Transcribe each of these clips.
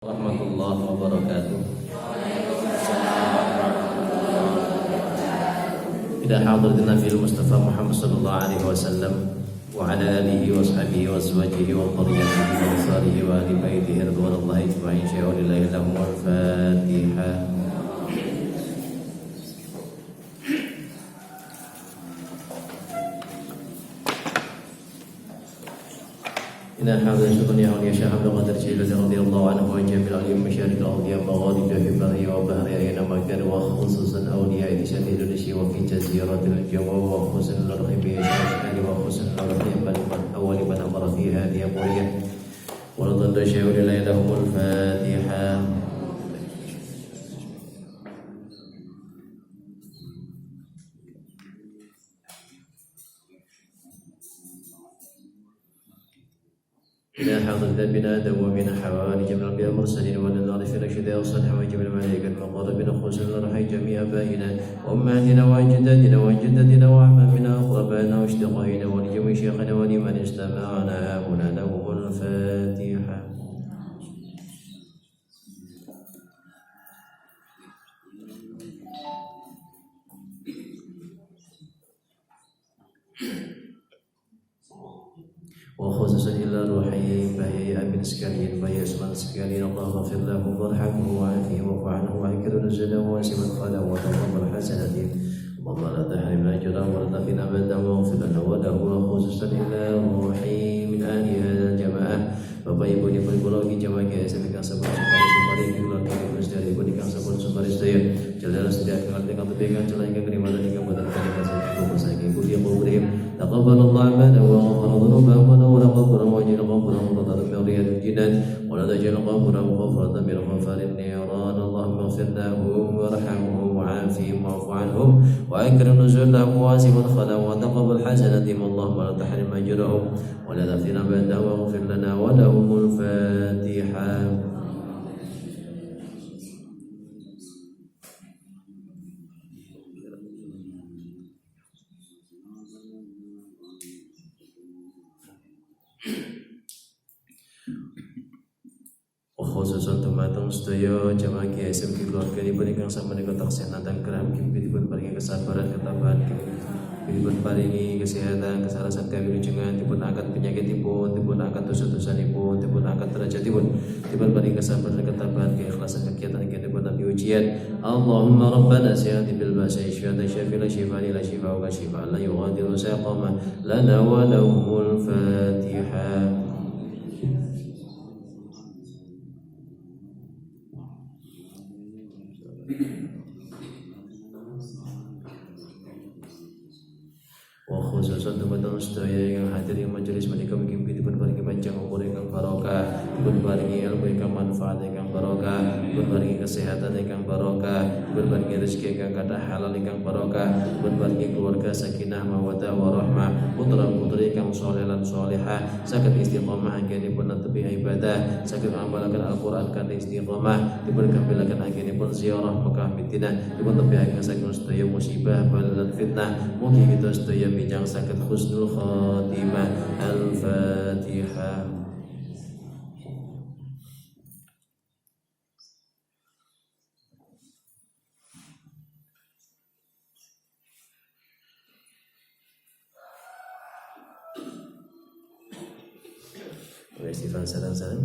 Warahmatullahi wabarakatuh. Ila hadratina fil Mustafa Muhammad sallallahu alaihi wasallam wa ala alihi wa sahbihi wa azwajihi wa dhurriyyatihi wa ansarihi wa ahli baitihi radhiyallahu ajma'in. Syai'ulillahi lahumul Fatihah. إن الحمد لله شكرا يا شيخ عبد القادر الجيلاني رضي الله عنه وجميع العليم مشارك الأرض مغاربها في برها وبحرها أينما كان وخصوصا أولياء لسان إندونيسيا وفي جزيرة الجمهور وخصوصا الرحيم الشمال وخصوصا الرحيم أول من أمر في هذه المرية ورضا شيء لهم الفاتحة. إلى حضرة بنا دوامين حوالي جميع الأنبياء المرسلين والعارفين الأشهداء والصالحين وجميع الملائكة المقربين خصوصا الرحيم جميع آبائنا وأمهاتنا وأجدادنا وجداتنا وأعمامنا وأقربائنا وأشقائنا ولجميع شيخنا ولمن استمعنا هنا لهم الفاتحة. وخصوصا إلى روحي بهي أمين sekalian بهي أسمان sekalian اللهم اغفر لهم وارحمهم وعافهم واعف عنهم وأكرم نزلهم واسع مدخلهم وتقبل حسناتهم اللهم لا تحرمنا أجرهم ولا تفتنا أبدا واغفر لنا وله وخصوصا إلى روحي من أهل هذا الجماعة Bapak Ibu di perguruan jamaah GSM yang sabun sukari keluarga Ibu dari Ibu yang sabun sukari saya jalan setiap kali dengan tepikan jalan yang kelima dan yang benar kali kasih saya Ibu yang murid taqabbalallahu minna wa ghafara dhunubana wa ghafara wajina ghafara mutadar min riyadil jinan wa la tajal ghafara ghafara min ghafarin niran Allahumma ighfir lahum warhamhum wa'afihim wa'fu anhum wa akrim nuzulahum wa asib al-khala wa taqabbal hasanatihim Allahumma la tahrim ajrahum wa la tafina ba'dahu wa ighfir lana wa lahumul Fatihah. Khususan teman-teman sedaya jamaah GSM keluarga diberikan sama dengan taksiran dan kerap diberikan paringi kesabaran ketabahan diberikan paringi kesehatan kesarasan kami rujukan diberikan angkat penyakit ibu diberikan angkat dosa-dosa ibu diberikan angkat derajat ibu diberikan paringi kesabaran dan ketabahan keikhlasan kegiatan yang diberikan nabi ujian Allahumma rabbana sihati bil ba'si syafa'an syafila syifani la shifa wa shifa la yughadiru saqama lana wa lahumul Fatihah. Khususan teman-teman sedaya yang hadir di majelis menika mugi dipun paringi panjang umur ingkang barokah, dipun paringi ilmu ingkang manfaat ingkang barokah, dipun paringi kesehatan ingkang barokah, dipun paringi rezeki ingkang kathah halal ingkang barokah, dipun paringi keluarga sakinah mawaddah warahmah, putra-putri ingkang saleh lan salihah, saged istiqomah anggenipun netepi ibadah, saged ngamalaken Al-Qur'an kanthi istiqomah, dipun kampilaken anggenipun ziarah Mekah Madinah, dipun tepihaken saking sedaya musibah balalan fitnah, mugi kita sedaya minjang sakit husnul khatimah. Al-Fatihah. Istighfar salam.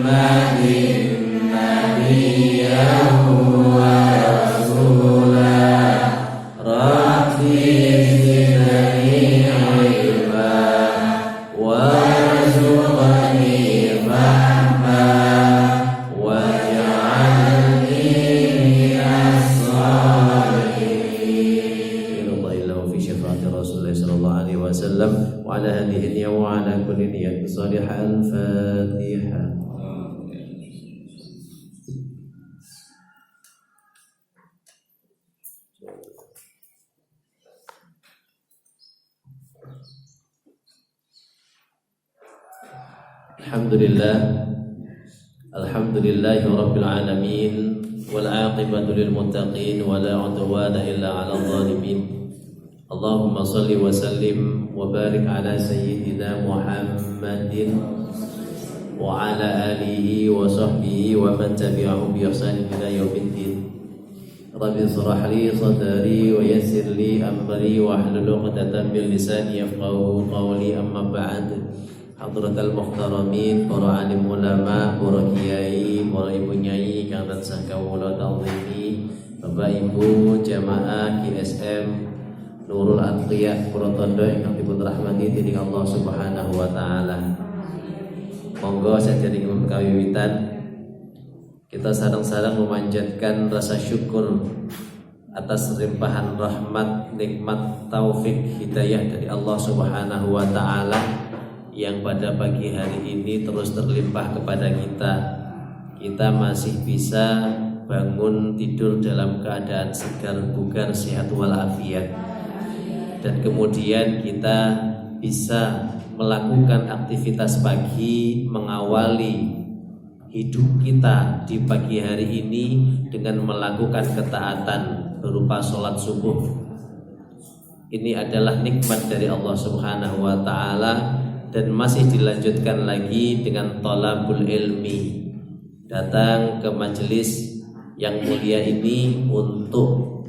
Muhammadin Nabiya Alhamdulillahi rabbil alamin wal aqibatu lil muttaqin wa la udwana illa 'alal zalimin. Allahumma shalli wa sallim wa barik ala sayyidina Muhammadin wa ala alihi wa sahbihi wa man tabi'ahum bi ihsan ila yaumiddin. Rabbi shrah li sadri wa yassir li amri wa hlul 'uqdatam min lisani yafqahu qawli, amma ba'd. Hadratal muhtaramin, para alim ulama, para kiai, para ibu nyai kang tansah kawula ta'zimi, Bapak Ibu jamaah KSM Nurul Atqiyah Purwotondo ingkang dipun rahmati dening Allah Subhanahu wa taala. Monggo sadereng kawiwitan kita sareng-sareng memanjatkan rasa syukur atas limpahan rahmat, nikmat, taufik, hidayah dari Allah Subhanahu wa taala yang pada pagi hari ini terus terlimpah kepada kita. Kita masih bisa bangun tidur dalam keadaan segar, bugar, sehat walafiat. Dan kemudian kita bisa melakukan aktivitas pagi, mengawali hidup kita di pagi hari ini dengan melakukan ketaatan berupa sholat subuh. Ini adalah nikmat dari Allah Subhanahu wa ta'ala. Dan masih dilanjutkan lagi dengan thalabul ilmi, datang ke majelis yang mulia ini untuk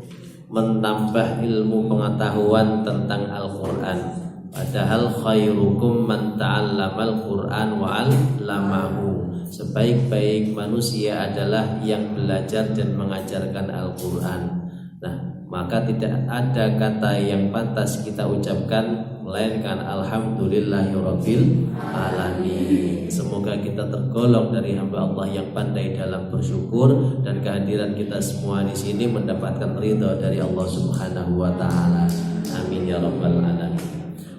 menambah ilmu pengetahuan tentang Al-Quran. Padahal khairukum man ta'allamal Quran wa 'allamahu. Sebaik-baik manusia adalah yang belajar dan mengajarkan Al-Quran. Nah, maka tidak ada kata yang pantas kita ucapkan melainkan alhamdulillahirabbil alamin. Semoga kita tergolong dari hamba Allah yang pandai dalam bersyukur, dan kehadiran kita semua di sini mendapatkan ridha dari Allah Subhanahu wa taala. Amin ya rabbal alamin.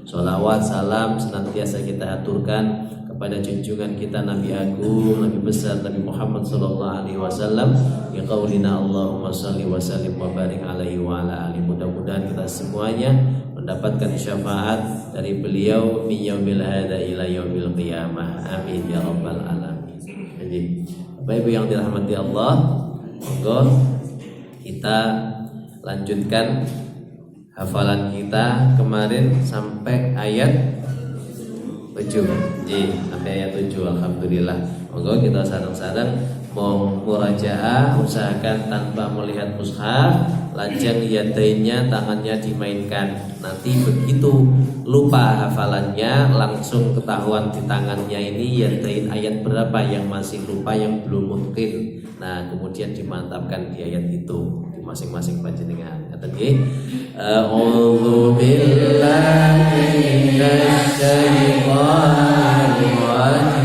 Sholawat salam senantiasa kita aturkan kepada junjungan kita Nabi Agung, Nabi besar Nabi Muhammad sallallahu alaihi wasallam. Ya qaulina Allahumma shalli wa sallim wa barik alaihi wa ala alihi. Mudah-mudahan kita semuanya mendapatkan syafaat dari beliau min yaumil hadza ila yaumil qiyamah. Amin ya rabbal alamin. Jadi, Bapak Ibu yang dirahmati Allah, monggo kita lanjutkan hafalan kita kemarin sampai ayat 7. Sampai ayat 7. Alhamdulillah. Monggo kita sareng-sareng mau murajaah, usahakan tanpa melihat mushaf, lajang yadainnya, tangannya dimainkan. Nanti begitu lupa hafalannya langsung ketahuan di tangannya ini yadain ayat berapa yang masih lupa, yang belum mungkin. Nah, kemudian dimantapkan di ayat itu di masing-masing panjenengan. Kata nggih, a'udzu billahi minasy syaithanir rajim.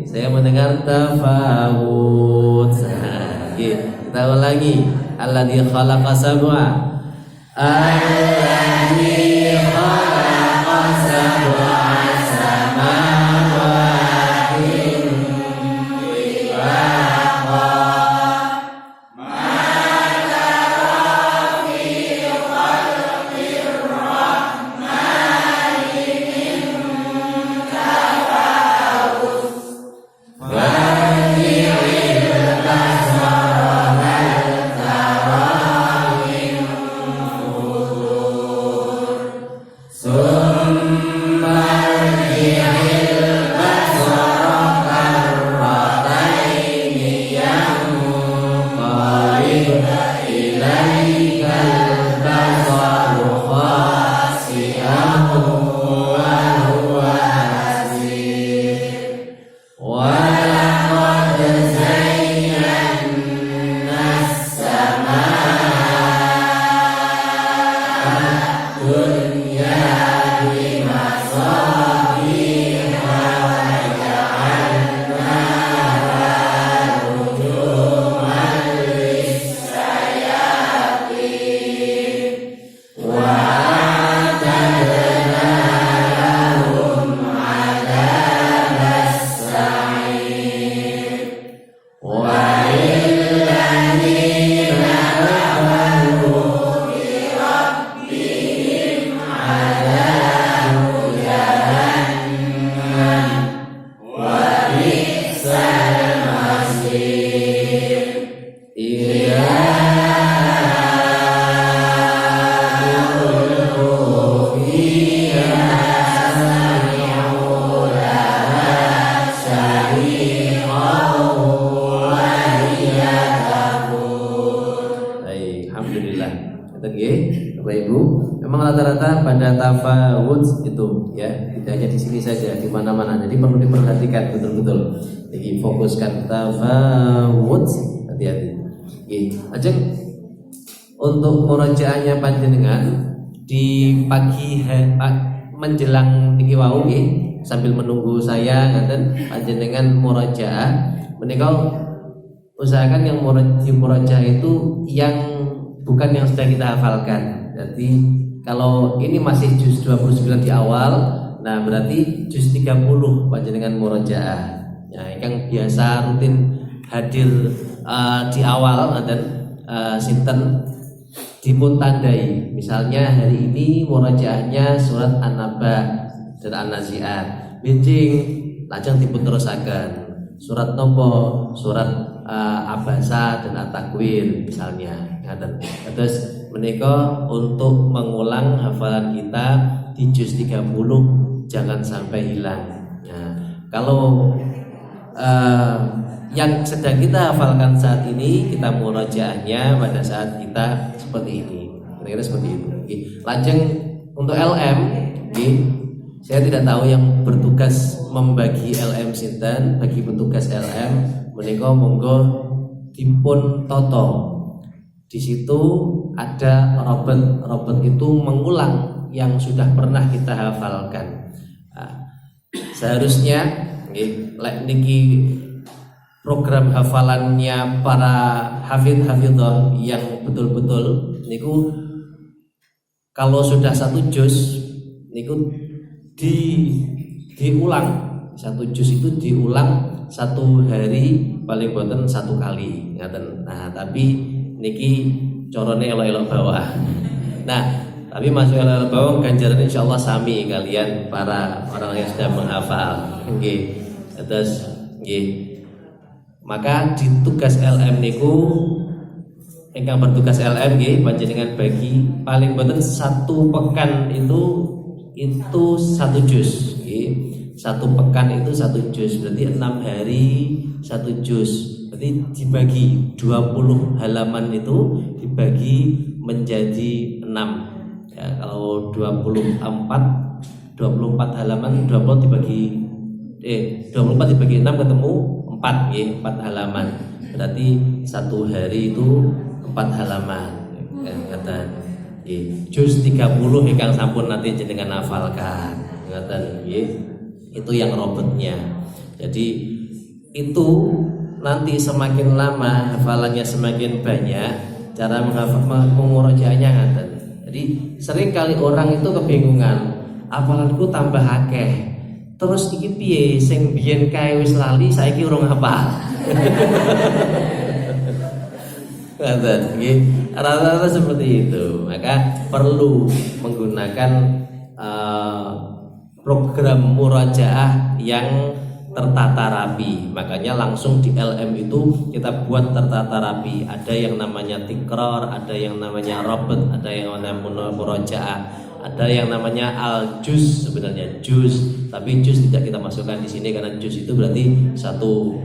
Saya mendengar tafawut. Kita ulangi. Alladzi khalaqa sab'a. Alladzi khalaqa sab'a samawati tibaqa. Ma tara fi khalqir rahmani min memang rata-rata pada tafawud itu ya, tidak hanya di sini saja, di mana-mana. Jadi perlu diperhatikan betul-betul. Jadi fokuskan tafawud, hati-hati. Ajeng untuk murajaahnya panjenengan di pagi menjelang niki wau nggih, sambil menunggu saya ngaten panjenengan murajaah menika usahakan yang murajaah itu yang bukan yang sudah kita hafalkan. Jadi kalau ini masih juz 29 di awal, nah berarti juz 30 panjenengan murajaah. Ya, yang biasa rutin hadir di awal dan sinten dipun tandai. Misalnya hari ini murajaahnya surat An-Naba dan An-Nazi'at. Bijing lajeng dipun terusaken. Surat nopo? Surat Abasa dan At-Takwir misalnya. Terus menika untuk mengulang hafalan kita di juz 30 jangan sampai hilang. Nah, kalau yang sedang kita hafalkan saat ini kita murajaahnya pada saat kita seperti ini, kira-kira seperti itu. Lajeng untuk LM, saya tidak tahu yang bertugas membagi LM sinten, bagi petugas LM menika monggo dipun toto. Di situ ada robot itu mengulang yang sudah pernah kita hafalkan. Seharusnya niki program hafalannya para hafidh-hafidhah yang betul-betul niku kalau sudah satu juz niku diulang, satu juz itu diulang satu hari paling boten satu kali ngaten. Nah tapi niki corone elok-elok bawah. Nah tapi masuk elok-elok bawah ganjaran insyaallah sami kalian para orang yang sudah menghafal. Nggih. Terus nggih. Maka di tugas LM niku ingkang bertugas LM nggih panjenengan bagi paling boten satu pekan itu satu juz nggih. Satu pekan itu satu juz, berarti 6 hari satu juz. Berarti dibagi 20 halaman itu dibagi menjadi 6. Ya, kalau 24 halaman 24 dibagi 6 ketemu 4 ya, 4 halaman. Berarti satu hari itu 4 halaman. Kata juz 30 ingkang sampun nanti jenengan hafalkan. Ngaten nggih. Itu yang robotnya. Jadi itu nanti semakin lama hafalannya semakin banyak, cara mengurajaahnya ngaten. Jadi sering kali orang itu kebingungan, hafalanku tambah akeh. Terus iki piye sing biyen kae wis lali saiki urung hafal. Ngaten nggih. Rata-rata seperti itu. Maka perlu menggunakan program murajaah yang tertata rapi. Makanya langsung di LM itu kita buat tertata rapi. Ada yang namanya tikror, ada yang namanya robot, ada yang namanya murajaah, ada yang namanya al-juz, sebenarnya juz, tapi juz tidak kita masukkan di sini karena juz itu berarti satu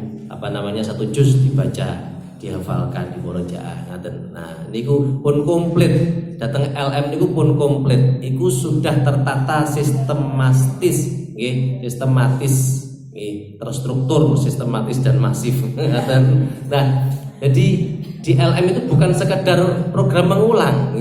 juz dibaca, dihafalkan, di murajaah. Nah, niku pun komplit. Datang LM niku pun komplit. Iku sudah tertata sistematis, sistematis, terstruktur, sistematis dan masif. Nah, jadi di LM itu bukan sekedar program mengulang.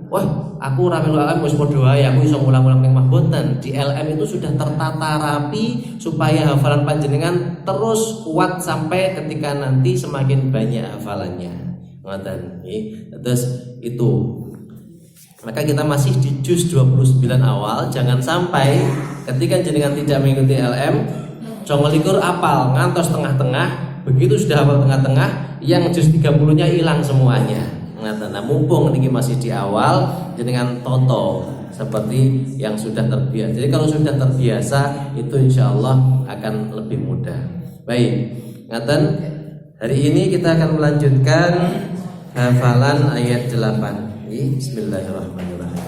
Wah, aku ora melu LM wis padha wae, aku iso ngulang-ulang ning mahboten. Di LM itu sudah tertata rapi supaya hafalan panjenengan terus kuat sampai ketika nanti semakin banyak hafalannya. Ngoten nggih. Terus itu. Maka kita masih di juz 29 awal, jangan sampai ketika jenengan tidak mengikuti LM jongolikur apal ngantos tengah-tengah, begitu sudah hafal tengah-tengah yang juz 30-nya hilang semuanya. Nah, mumpung ini masih di awal jenengan toto seperti yang sudah terbiasa. Jadi kalau sudah terbiasa itu insya Allah akan lebih mudah. Baik, ngaten hari ini kita akan melanjutkan hafalan ayat 8. Bismillahirrahmanirrahim.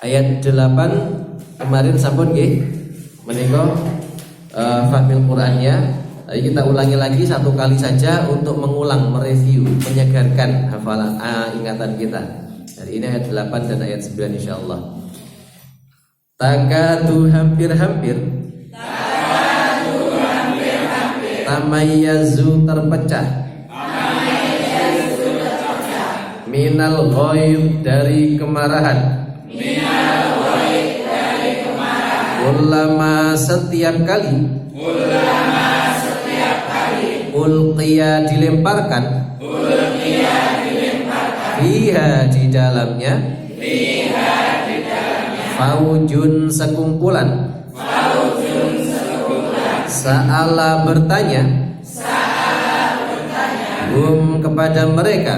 Ayat 8 kemarin sampun nggih menika fahmil Qur'annya. Kita ulangi lagi satu kali saja untuk mengulang, mereview, menyegarkan hafalan ingatan kita. Hari ini ayat 8 dan ayat 9 insyaallah. Takadu hampir-hampir tamayyazu terpecah minal ghaib dari kemarahan ulama setiap kali ulqiya dilemparkan fiha di dalamnya faujun sekumpulan sa'ala bertanya hum kepada mereka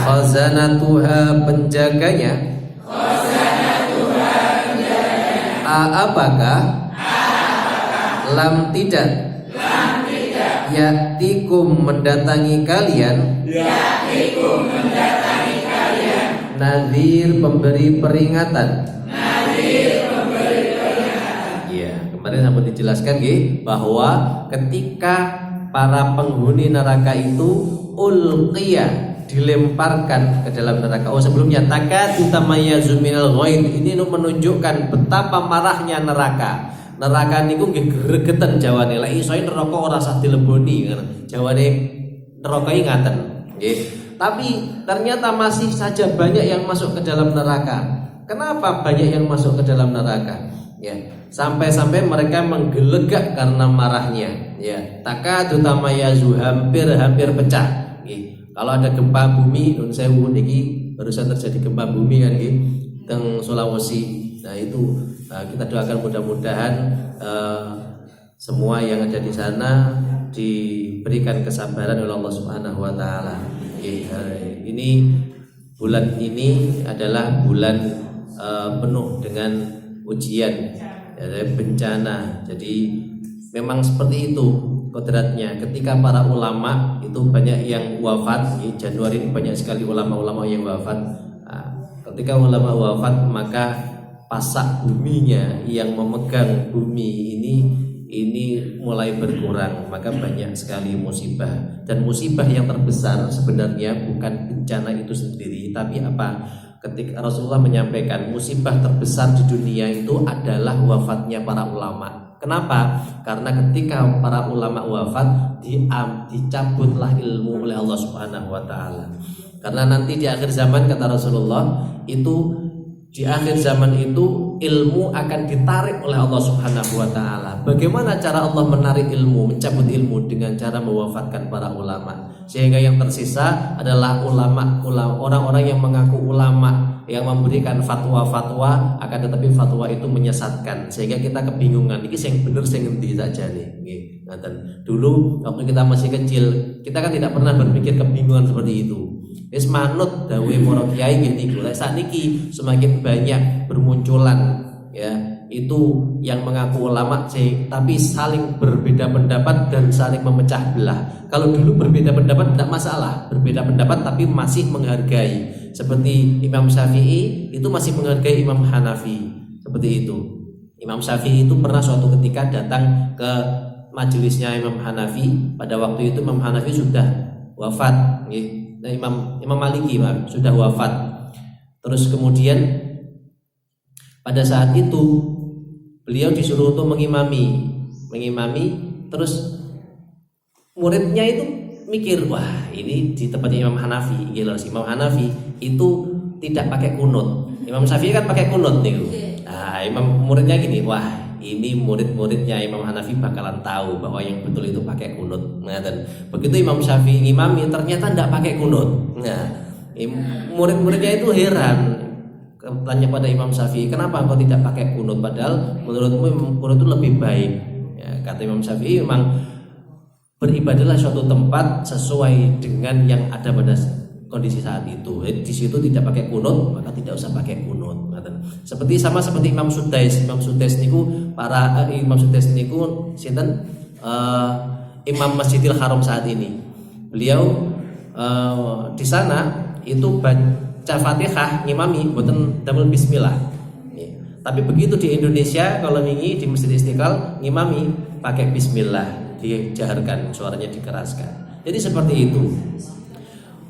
khazanatuha penjaganya apakah lam tidak ya'tikum mendatangi kalian nadhir pemberi peringatan. Ya, kemarin sampai dijelaskan bahwa ketika para penghuni neraka itu ulqiya dilemparkan ke dalam neraka. Oh, sebelumnya takadu tamayyazu minal ghaib. Ini menunjukkan betapa marahnya neraka. Neraka niku nggih gregeten jawane. Lek iso neraka ora sah dileboni ngono. Jawane neraka iki ngaten, nggih. Tapi ternyata masih saja banyak yang masuk ke dalam neraka. Kenapa banyak yang masuk ke dalam neraka? Ya, sampai-sampai mereka menggelegak karena marahnya. Ya, takadu tamayyazu hampir pecah. Kalau ada gempa bumi, nun sewu niki barusan terjadi gempa bumi kan teng Sulawesi. Nah itu kita doakan mudah-mudahan semua yang ada di sana diberikan kesabaran oleh Allah Subhanahu wa taala. Ini bulan ini adalah bulan penuh dengan ujian, bencana. Jadi memang seperti itu kodratnya. Ketika para ulama itu banyak yang wafat, di Januari ini banyak sekali ulama-ulama yang wafat. Ketika ulama wafat, maka pasak buminya yang memegang bumi ini mulai berkurang, maka banyak sekali musibah. Dan musibah yang terbesar sebenarnya bukan bencana itu sendiri, tapi apa? Ketika Rasulullah menyampaikan musibah terbesar di dunia itu adalah wafatnya para ulama. Kenapa? Karena ketika para ulama wafat, dicabutlah ilmu oleh Allah Subhanahu wa taala. Karena nanti di akhir zaman kata Rasulullah, itu di akhir zaman itu ilmu akan ditarik oleh Allah Subhanahu wa taala. Bagaimana cara Allah menarik ilmu, mencabut ilmu? Dengan cara mewafatkan para ulama. Sehingga yang tersisa adalah ulama, orang-orang yang mengaku ulama, yang memberikan fatwa-fatwa, akan tetapi fatwa itu menyesatkan. Sehingga kita kebingungan, ini sing bener sing ngendi sakjane. Nggih, ngoten. Dulu waktu kita masih kecil, kita kan tidak pernah berpikir kebingungan seperti itu. Wis manut dawuhe para kiai nggih niku. Lek sakniki semakin banyak bermunculan ya, itu yang mengaku ulama tapi saling berbeda pendapat dan saling memecah belah. Kalau dulu berbeda pendapat tidak masalah, berbeda pendapat tapi masih menghargai. Seperti Imam Syafi'i itu masih menghargai Imam Hanafi. Seperti itu. Imam Syafi'i itu pernah suatu ketika datang ke majelisnya Imam Hanafi. Pada waktu itu Imam Hanafi sudah wafat, nah, Imam Maliki sudah wafat. Terus kemudian pada saat itu beliau disuruh untuk mengimami. Terus muridnya itu mikir, wah ini di tempatnya Imam Hanafi. Imam Hanafi itu tidak pakai kunut. Imam Syafi'i kan pakai kunut nih. Nah, muridnya gini, wah ini murid-muridnya Imam Hanafi bakalan tahu bahwa yang betul itu pakai kunut. Nah, dan begitu Imam Syafi'i ngimami ternyata tidak pakai kunut. Nah, murid-muridnya itu heran, tanya pada Imam Syafi'i, kenapa engkau tidak pakai kunut padahal menurutmu kunut itu lebih baik? Ya, kata Imam Syafi'i, memang beribadahlah suatu tempat sesuai dengan yang ada pada kondisi saat itu. Di situ tidak pakai kunut, maka tidak usah pakai kunut. Seperti Imam Sudais. Imam Sudais niku Imam Sudais niku sinten Imam Masjidil Haram saat ini. Beliau di sana itu baca Fatihah ngimami mboten damel bismillah. Tapi begitu di Indonesia kalau wingi di Masjid Istiqlal ngimami pakai bismillah, dijaharkan, suaranya dikeraskan. Jadi seperti itu.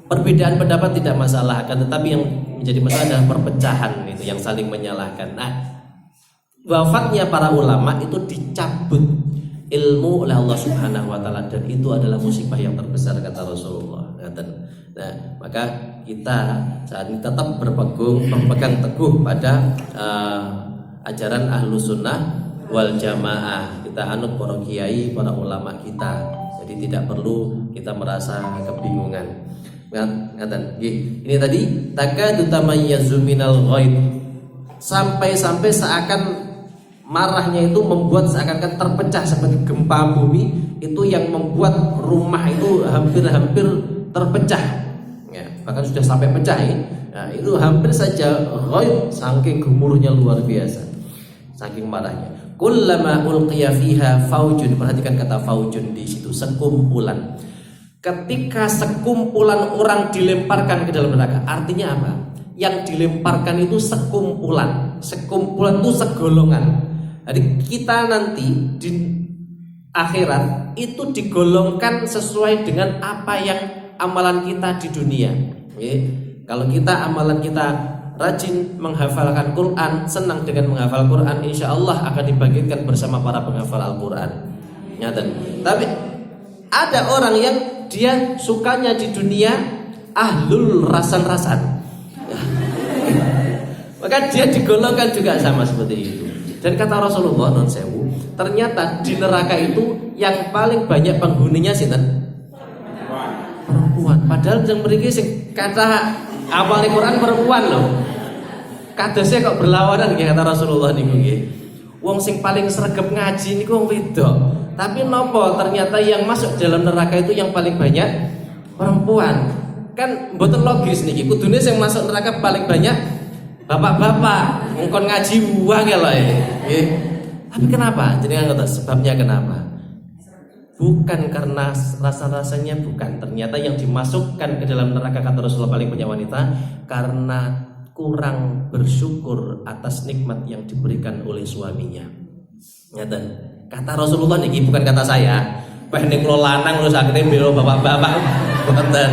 Perbedaan pendapat tidak masalah, akan tetapi yang menjadi masalah adalah perpecahan itu yang saling menyalahkan. Nah, wafatnya para ulama itu dicabut ilmu oleh Allah Subhanahu wa taala, dan itu adalah musibah yang terbesar kata Rasulullah. Nah, maka kita saat ini tetap berpegang teguh pada ajaran Ahlus Sunnah wal Jamaah. Kita anut para kiai, para ulama kita. Jadi tidak perlu kita merasa kebingungan. Ini tadi takadu tamayyazu minal ghaib, sampai seakan marahnya itu membuat seakan-akan terpecah seperti gempa bumi itu yang membuat rumah itu hampir-hampir terpecah ya, bahkan sudah sampai pecah ya. Nah, itu hampir saja ghaib saking gemuruhnya luar biasa, saking marahnya. Kullama ulqiya fiha faujun, perhatikan kata faujun di situ, sekumpulan. Ketika sekumpulan orang dilemparkan ke dalam neraka, artinya apa? Yang dilemparkan itu sekumpulan. Sekumpulan itu segolongan. Jadi kita nanti di akhirat itu digolongkan sesuai dengan apa yang amalan kita di dunia. Kalau kita amalan kita rajin menghafalkan Quran, senang dengan menghafal Quran, insya Allah akan dibangkitkan bersama para penghafal Al-Quran. Tapi ada orang yang dia sukanya di dunia ahlul rasan-rasan, maka dia digolongkan juga sama seperti itu. Dan kata Rasulullah non sewu, ternyata di neraka itu yang paling banyak penghuninya sinten? Perempuan. Padahal yang mereka sing kata awal Quran perempuan loh. Kadasnya kok berlawanan kata Rasulullah niku nggih. Wong sing paling sregep ngaji niku wong wedok. Tapi nopo ternyata yang masuk dalam neraka itu yang paling banyak perempuan. Kan mboten logis niki. Kudune sing masuk neraka paling banyak bapak-bapak. Ngkon ngaji wae lho nggih. Tapi kenapa? Jenengan ngerti sebabnya kenapa? Bukan karena rasa-rasanya, bukan. Ternyata yang dimasukkan ke dalam neraka kata Rasulullah paling banyak wanita karena kurang bersyukur atas nikmat yang diberikan oleh suaminya. Nyata. Kata Rasulullah niki, bukan kata saya. Pengen kula lanang lho sakjane bela bapak-bapak. Mboten.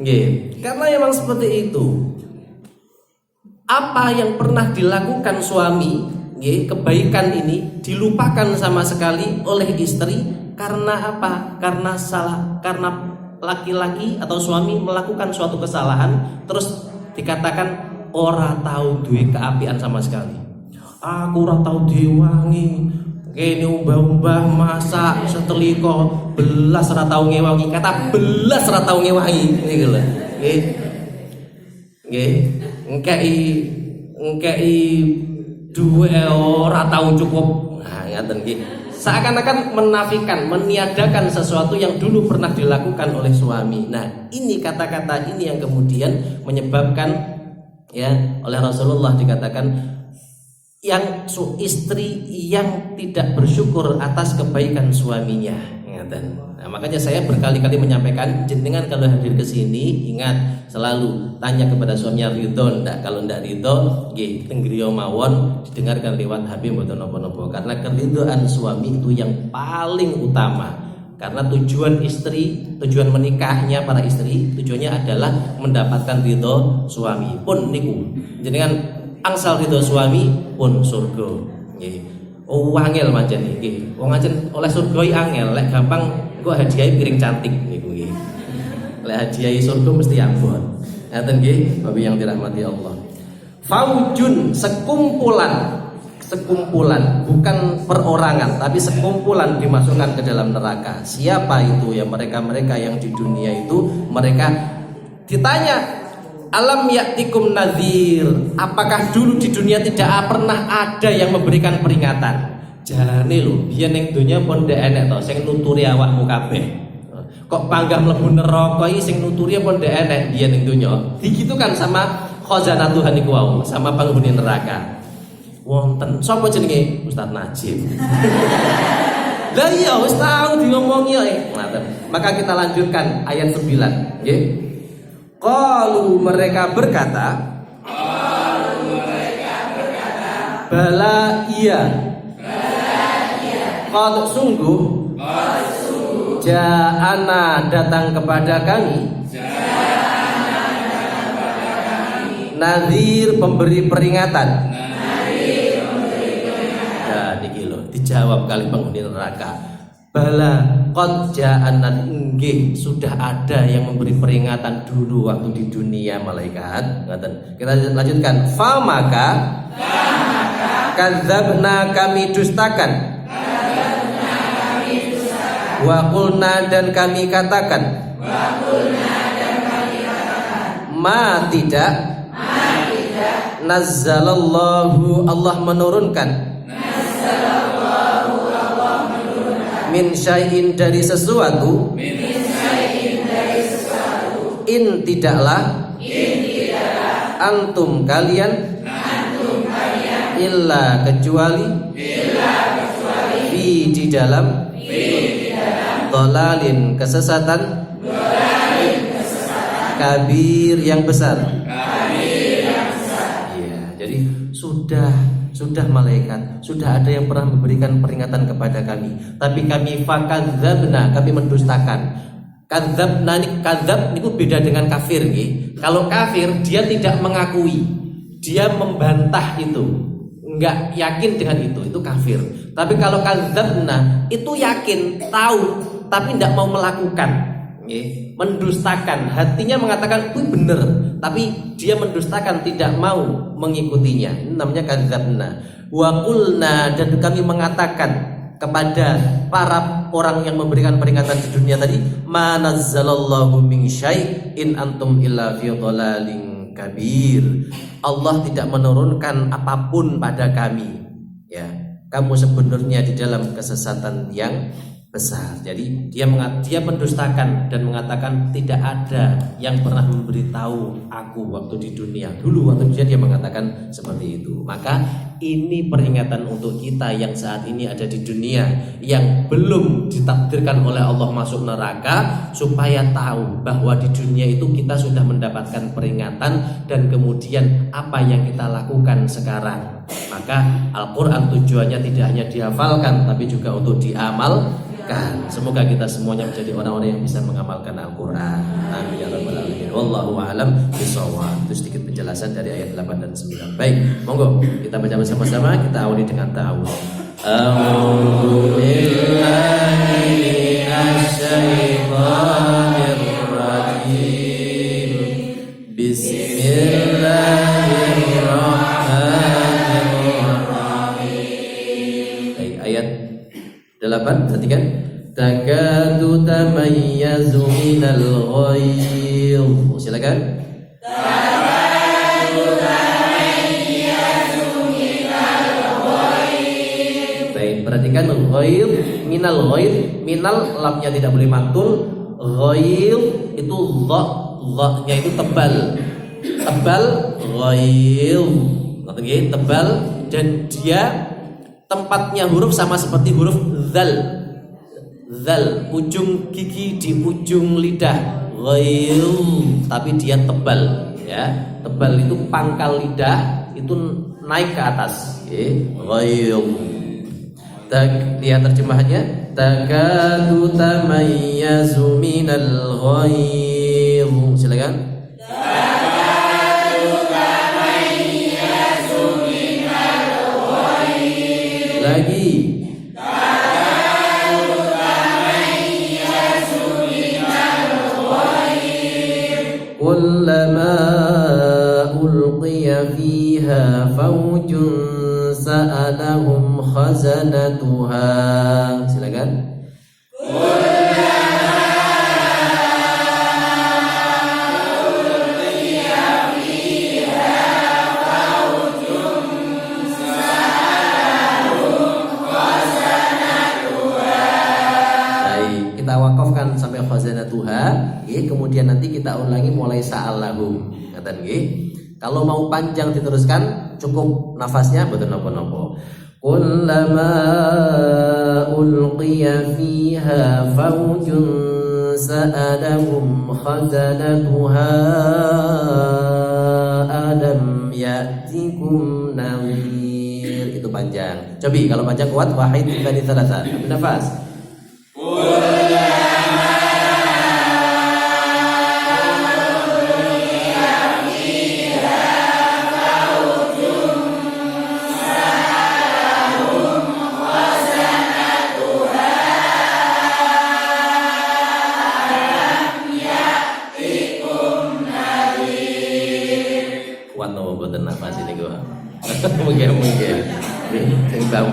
Nggih. Karena memang seperti itu. Apa yang pernah dilakukan suami, kebaikan ini dilupakan sama sekali oleh istri karena apa? Karena salah, karena laki-laki atau suami melakukan suatu kesalahan terus dikatakan ora tahu duwe keapian sama sekali. Aku ora tau diwangi, kene umbah-umbah masak seteliko belas ora tau ngewangi, kata belas ora tau ngewangi niku lho. Nggih. Ngkei duwe ora tau cukup. Nah, ngaten nggih. Seakan-akan menafikan, meniadakan sesuatu yang dulu pernah dilakukan oleh suami. Nah, ini kata-kata ini yang kemudian menyebabkan ya oleh Rasulullah dikatakan yang istri yang tidak bersyukur atas kebaikan suaminya. Nah, makanya saya berkali-kali menyampaikan jenengan kalau hadir ke sini ingat selalu tanya kepada suaminya ridho ndak. Kalau ndak ridho, nggih teng griya mawon didengarkan lewat HP mboten napa-napa. Karena keridhaan suami itu yang paling utama. Karena tujuan istri, tujuan menikahnya para istri, tujuannya adalah mendapatkan ridho suami. Pun niku jenengan angsal ridho suami pun surga. Nggih. Oh angel pancen iki. Wong ancen oleh surga iki angel, lek gampang engko hadiahe piring cantik niku nggih. Lek hadiahe surga mesti ampun. Ngaten nggih, Bapak yang dirahmati Allah. Faujun, sekumpulan, bukan perorangan, tapi sekumpulan dimasukkan ke dalam neraka. Siapa itu? Ya mereka-mereka yang di dunia itu mereka ditanya alam ya'tikum nadhir, apakah dulu di dunia tidak pernah ada yang memberikan peringatan? Jane lho, biyen ning donya pun ndek enek to sing nuturi awakmu kabeh. Kok panggah mlebu neraka iki sing nuturi pun ndek enek biyen ning donya. Digitukan sama khazanah Tuhan iku wau, sama penghuni neraka. Wonten sapa jenenge? Ustaz Najib. Lah iya wis tau diomongi ya. Maka kita lanjutkan ayat 9, nggih. Qalu mereka berkata, Bala iya. Qad sungguh ja'ana datang kepada kami, nadhir pemberi peringatan. Nah, niki lho dijawab kali penghuni neraka. Bala qad ja'ana, nggih sudah ada yang memberi peringatan dulu waktu di dunia malaikat. Kita lanjutkan. Fa maka kadzabna kami dustakan. Wa qulna dan kami katakan. Ma tidak. Nazzalallahu Allah menurunkan. Min syai'in dari sesuatu. In tidaklah. Antum kalian. Illa kecuali. Fi di dalam. Dhalalin kesesatan. Kabir yang besar. Iya, jadi sudah malaikat, sudah ada yang pernah memberikan peringatan kepada kami, tapi kami fakadzabna, kami mendustakan. Kadzabna ini, kadzab niku beda dengan kafir nggih. Kalau kafir dia tidak mengakui, dia membantah itu, enggak yakin dengan itu kafir. Tapi kalau kadzabna itu yakin, tahu, tapi tidak mau melakukan. Mendustakan, hatinya mengatakan itu benar, tapi dia mendustakan, tidak mau mengikutinya. Ini namanya kadzabna. Wa qulna dan kami mengatakan kepada para orang yang memberikan peringatan di dunia tadi, ma nazzalallahu min syai' in antum illa fi dhalalin kabir. Allah tidak menurunkan apapun pada kami. Ya, kamu sebenarnya di dalam kesesatan yang besar. Jadi dia mendustakan dan mengatakan tidak ada yang pernah memberitahu aku waktu di dunia. Dulu waktu dia mengatakan seperti itu. Maka ini peringatan untuk kita yang saat ini ada di dunia, yang belum ditakdirkan oleh Allah masuk neraka, supaya tahu bahwa di dunia itu kita sudah mendapatkan peringatan, dan kemudian apa yang kita lakukan sekarang. Maka Al-Quran tujuannya tidak hanya dihafalkan, tapi juga untuk diamalkan. Semoga kita semuanya menjadi orang-orang yang bisa mengamalkan Al-Quran. Amin ya rabbal alamin. Wallahu a'lam bishawab. Itu sedikit penjelasan dari ayat 8 dan 9. Baik, monggo kita baca bersama-sama. Kita awali dengan ta'awudz. A'udzu billahi minasyaitonir rajim. Bismillahirrahmanirrahim. Baik, ayat 8, perhatikan. Takadu tamayyazu minal ghayz. Silakan. Takadu tamayyazu minal ghayz. Baik, perhatikan ghayz, minal ghayz, minal lamnya tidak boleh mantul. Ghayz itu dha-nya itu tebal. Tebal ghayz. Ngerti tebal, dan dia tempatnya huruf sama seperti huruf zal. Zal, ujung gigi di ujung lidah. Ghayz, tapi dia tebal, ya. Tebal itu pangkal lidah itu naik ke atas. Ghayz. Lihat terjemahannya. Takadu tamayyazu minal ghayz. Silakan. Lagi. Kullama ulqiya fiha fawjun sa'alahum khazanatuha. Silakan. Kita wakafkan sampai khazanatuha, kemudian nanti kita ulangi mulai sa'alahum. Ngaten nggih. Kalau mau panjang diteruskan, cukup nafasnya betul nopo-nopo. Kullama ulqiya fiha fawjun sa'alahum khazanatuha alam ya'tikum nadhir. Itu panjang. Cobi kalau panjang kuat, wahid, tsani, tsalatsa. Ambil nafas.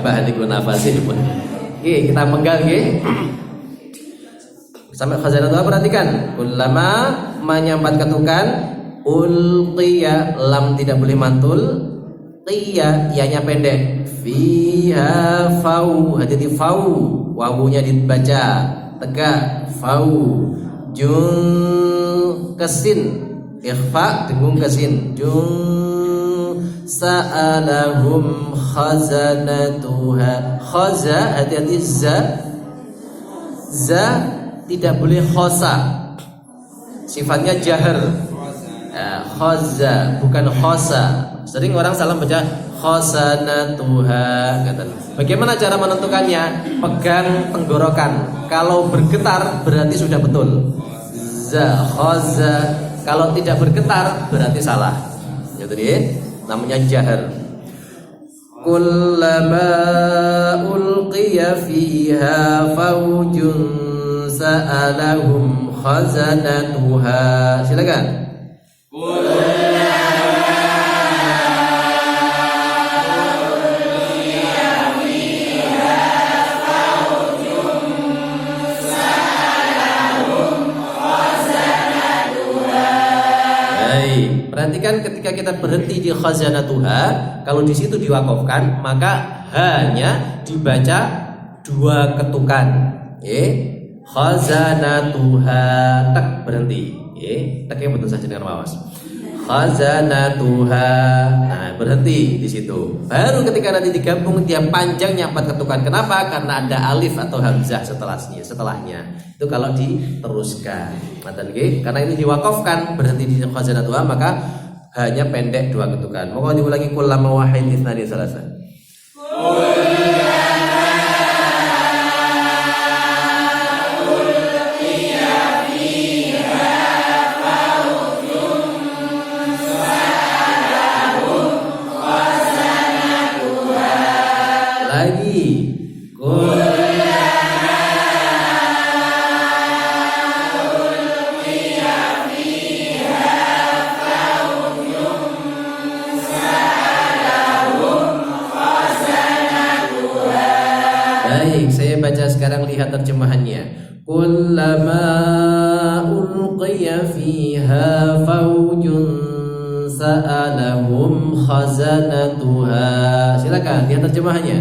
gabah niku nafasin pun. Oke, kita menggal nggih. Sampai khazanatuha perhatikan. Kullama menyampat ketukan ulqiya lam tidak boleh mantul. Qiya ianya pendek. Fiha fau hati-hati fau wawunya dibaca tegak fau jun kesin ikhfa dengung kesin jun sa'alahum khazanatuha khaza hati-hati za tidak boleh khosa sifatnya jahar khaza bukan khosa. Sering orang salah baca khazanatuha kata. Bagaimana cara menentukannya? Pegang tenggorokan. Kalau bergetar berarti sudah betul. Za khaza. Kalau tidak bergetar berarti salah. Jadi namanya jahar. Kullama ulqiya fiha faujun sa'alahum khazanatuha. Silakan. Perhatikan ketika kita berhenti di khazanatuha, kalau di situ diwakafkan maka hanya dibaca dua ketukan. Khazanatuha tak berhenti. Tak yang betul saja dengan awas. Khazanatuha. Nah, berhenti di situ. Baru ketika nanti digabung dia panjangnya 4 ketukan. Kenapa? Karena ada alif atau hamzah setelahnya. Itu kalau diteruskan. Karena ini diwakafkan berhenti di khazanatuha maka hanya pendek 2 ketukan. Mau diulangi kullama wahid ithnani salasa. Lagi baik, saya baca sekarang, lihat terjemahannya. Kullama ulqiya fiha faujun sa'alahum khazanatuha. Silakan lihat terjemahannya.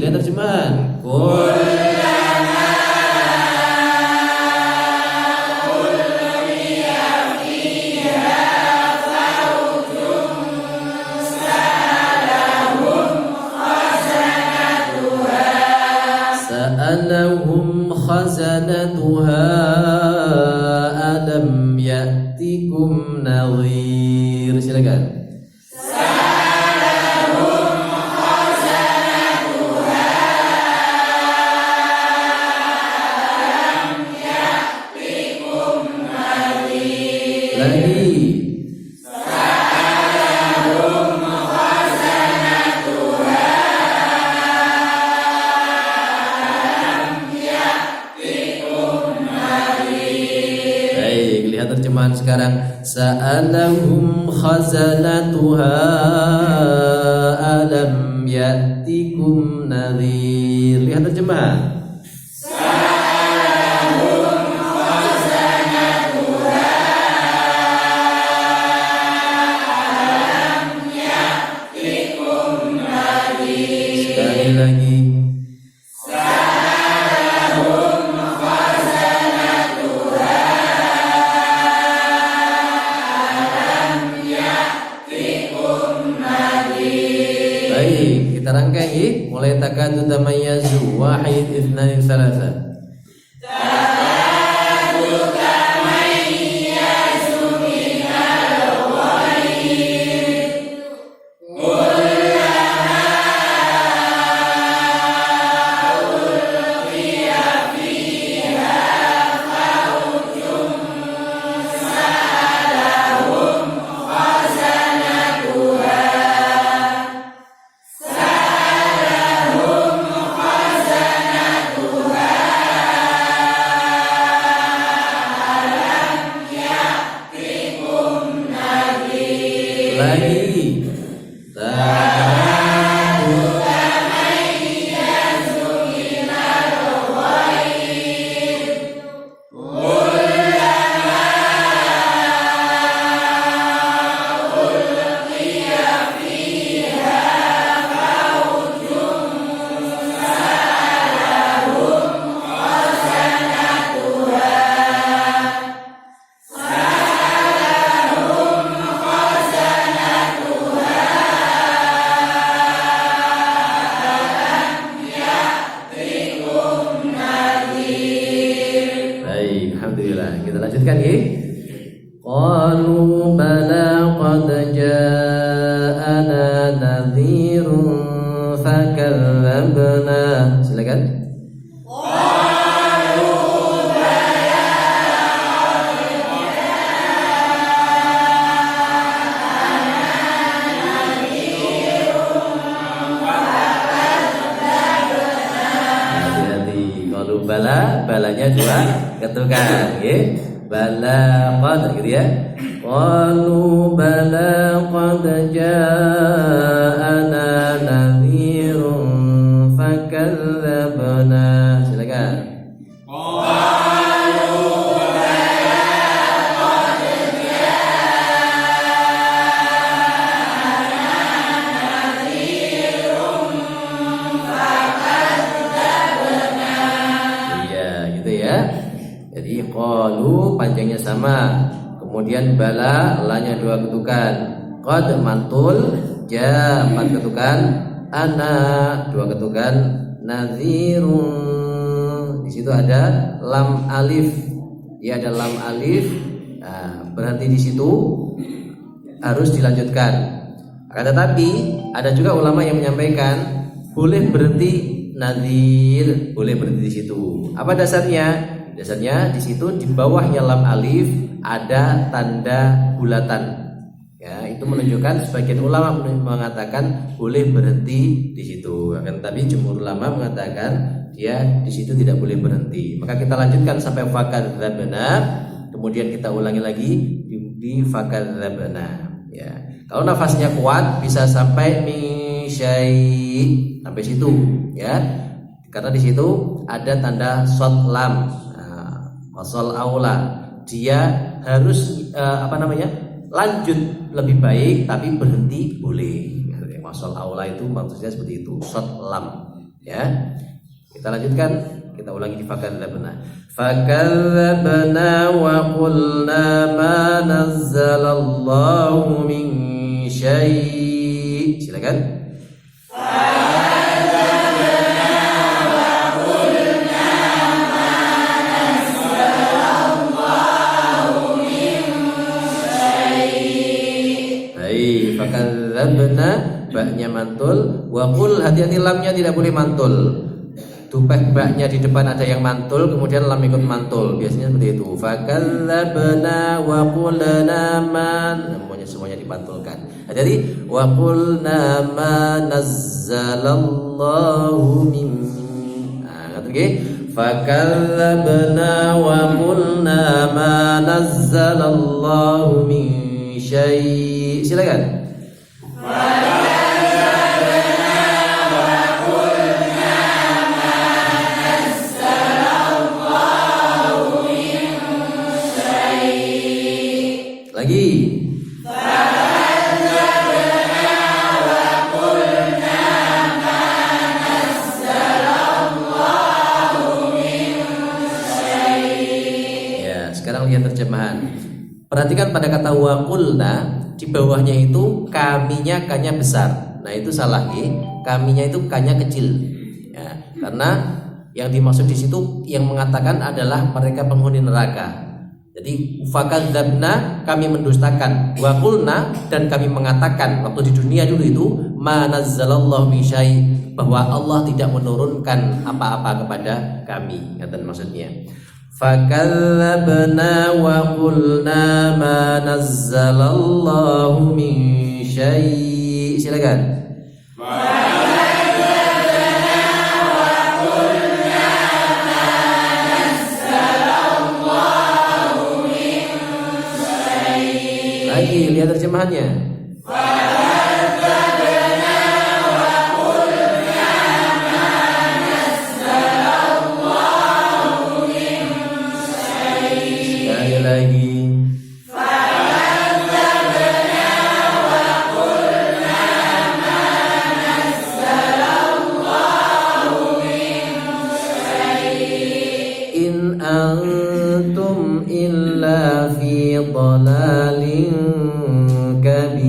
Lihat terjemahan. Sa'alahum khazanatuha alam ya'tikum nadhir. Silakan. Terjemahan sekarang. Sa'alahum khazanatuha alam ya'tikum nadhir. Lihat terjemahan. Sa'alahum khazanatuha alam ya'tikum nadhir. Sekali lagi. Baik, kita rangkai mulai takadu tamayyazu wahid ithnani thalatha. lanjutkan ya. Qalu bala qad ja'ana nadhirun fakadzabna. Silakan. Bala, balanya dua ketukan, ya. Bala qad gitu ya. Qalu bala qad ja'ana nadhirun fakadzabna. Silakan. Jadi qalu panjangnya sama, kemudian bala lanya dua ketukan, qad mantul, ja empat ketukan, ana dua ketukan, nadhirun. Di situ ada lam alif. Ya, ada lam alif. Nah, berhenti di situ harus dilanjutkan. Akan tetapi ada juga ulama yang menyampaikan boleh berhenti nadhir, boleh berhenti di situ. Apa dasarnya? Dasarnya di situ di bawahnya lam alif ada tanda bulatan. Ya, itu menunjukkan sebagian ulama mengatakan boleh berhenti di situ. Akan tetapi jumhur ulama mengatakan dia di situ tidak boleh berhenti. Maka kita lanjutkan sampai fakadzabna, kemudian kita ulangi lagi di fakadzabna. Ya. Kalau nafasnya kuat bisa sampai misyai sampai situ, ya. Karena di situ ada tanda shad lam. Wasal aula, dia harus lanjut lebih baik tapi berhenti boleh. Wasal aula itu maksudnya seperti itu, shad lam, ya. Kita lanjutkan, kita ulangi di fakadzabna. Fakadzabna wa qulna ma nazzalallahu min syai'. Silakan. Fakadzabna, baknya mantul, wa qul, hati-hati lamnya tidak boleh mantul. Tupeh baknya di depan ada yang mantul, kemudian lam ikut mantul. Biasanya seperti itu. Fakadzabna wa qulna man, semuanya dipantulkan. Jadi wa qulna ma nazzalallahu min. Nah, oke. Fakadzabna wa qulna ma nazzalallahu min syai'. Silakan. Lagi. Ya, sekarang lihat terjemahan. Perhatikan pada kata waqulna, di bawahnya itu kaminya kanya besar. Nah, itu salah ya. Kaminya itu kanya kecil. Ya, karena yang dimaksud di situ yang mengatakan adalah mereka penghuni neraka. Jadi fakadzabna, kami mendustakan, wa qulna, dan kami mengatakan waktu di dunia dulu itu ma nazzalallahu min syai', bahwa Allah tidak menurunkan apa-apa kepada kami. Kata maksudnya. Fakadzabna wa qulna ma nazzalallahu min syai'. Silakan. Lagi lihat terjemahannya. Sekali lagi. In antum illa fi dhalalin kabir.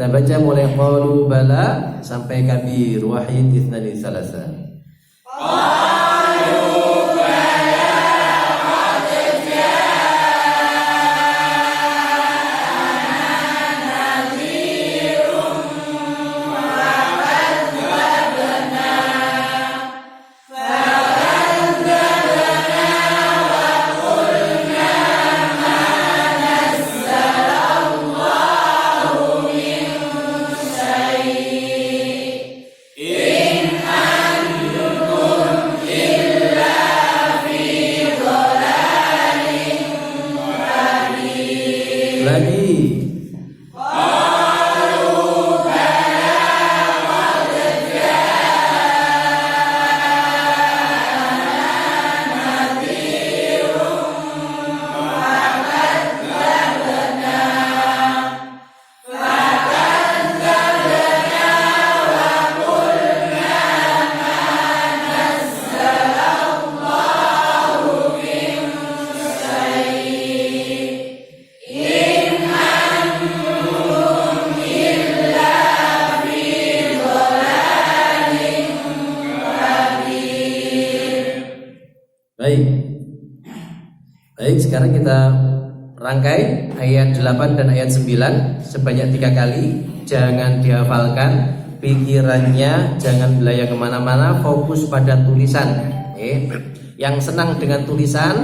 Kita baca mulai qalu bala sampai kabir wahid ithnani thalatha. Baik, sekarang kita rangkai ayat 8 dan ayat 9 sebanyak 3 kali. Jangan dihafalkan, pikirannya jangan belayar kemana-mana, fokus pada tulisan. Yang senang dengan tulisan,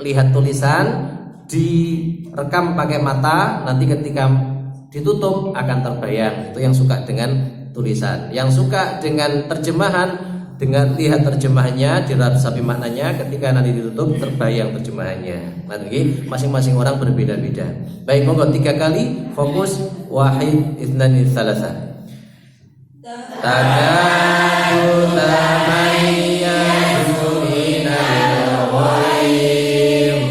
lihat tulisan, direkam pakai mata, nanti ketika ditutup akan terbayang. Itu yang suka dengan tulisan. Yang suka dengan terjemahan, dengan lihat terjemahannya, dirasapi maknanya, ketika nanti ditutup terbayang terjemahannya. Nanti masing-masing orang berbeda-beda. Baik, monggo 3 kali fokus wahid ithnani thalatha. Takadu tamayyazu minal ghaib.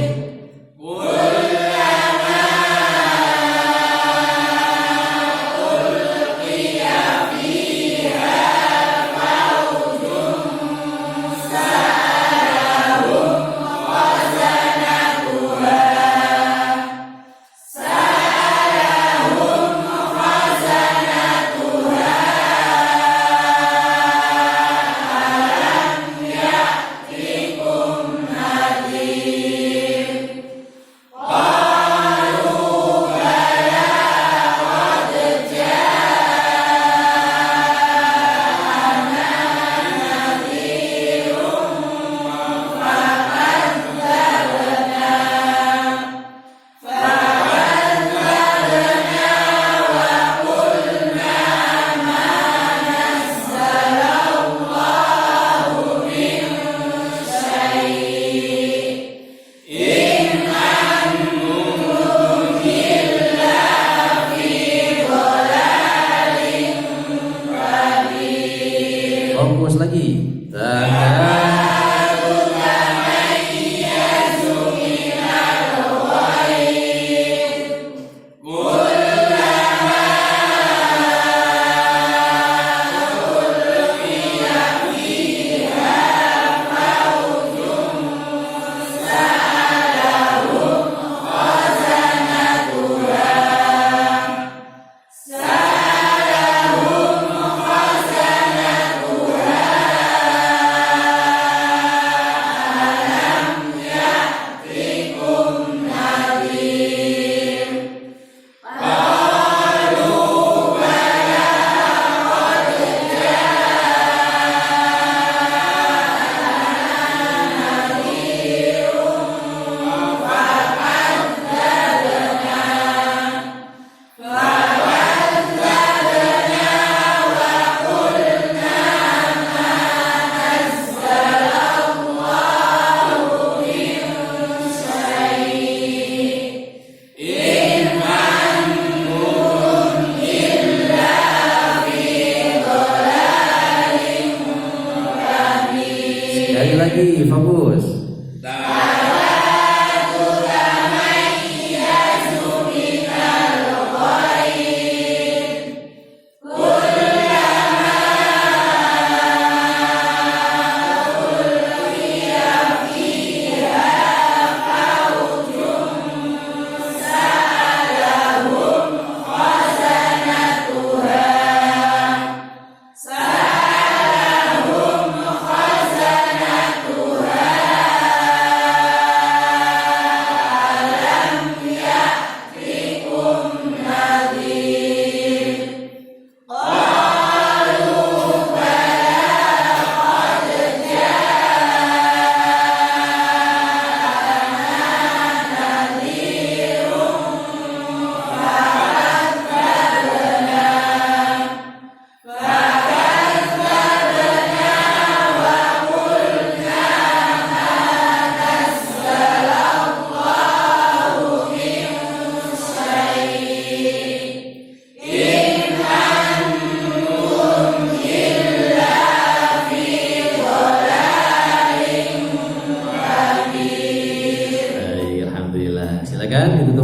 Fokus lagi. Sekali lagi, fokus.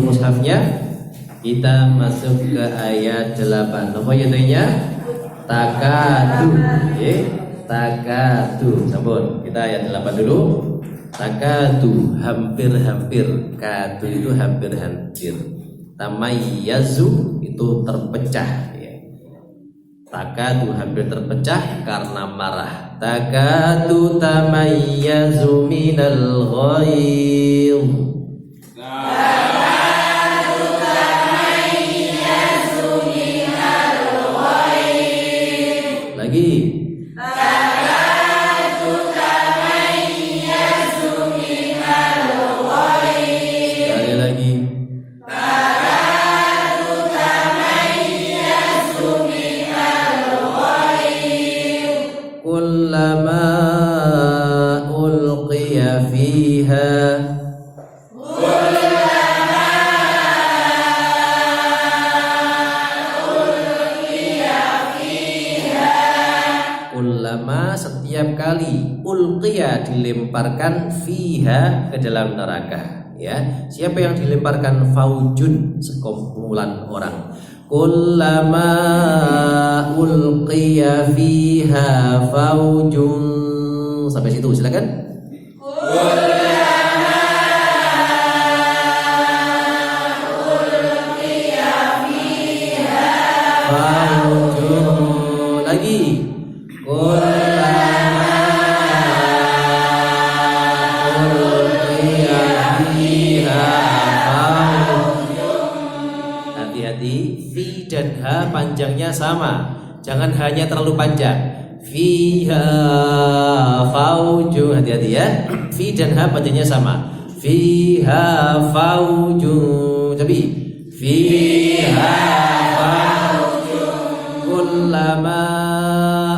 mushafnya. Kita masuk ke ayat 8. Apa ayatnya? Takadu. Takadu. Sampun. Kita ayat 8 dulu. Takadu, hampir-hampir. Kadu itu hampir-hampir. Tamayyazu itu terpecah. Takadu hampir terpecah karena marah. Takadu tamayyazu minal ghaidh. Lagi. Takadu tamayyazu minal ghaidh. Sekali lagi. Takadu tamayyazu minal ghaidh. Kullama ulqiya fiha setiap kali ulqiya dilemparkan fiha ke dalam neraka, ya. Siapa yang dilemparkan? Faujun, sekumpulan orang. Kullama ulqiya fiha faujun. Sampai situ silakan. Kullama ulqiya fiha faujun. Lagi. Dan ha panjangnya sama, jangan hanya terlalu panjang. Fiha faujun, hati-hati ya. Fi dan ha panjangnya sama. Fiha faujun, tapi fiha faujun. Kullama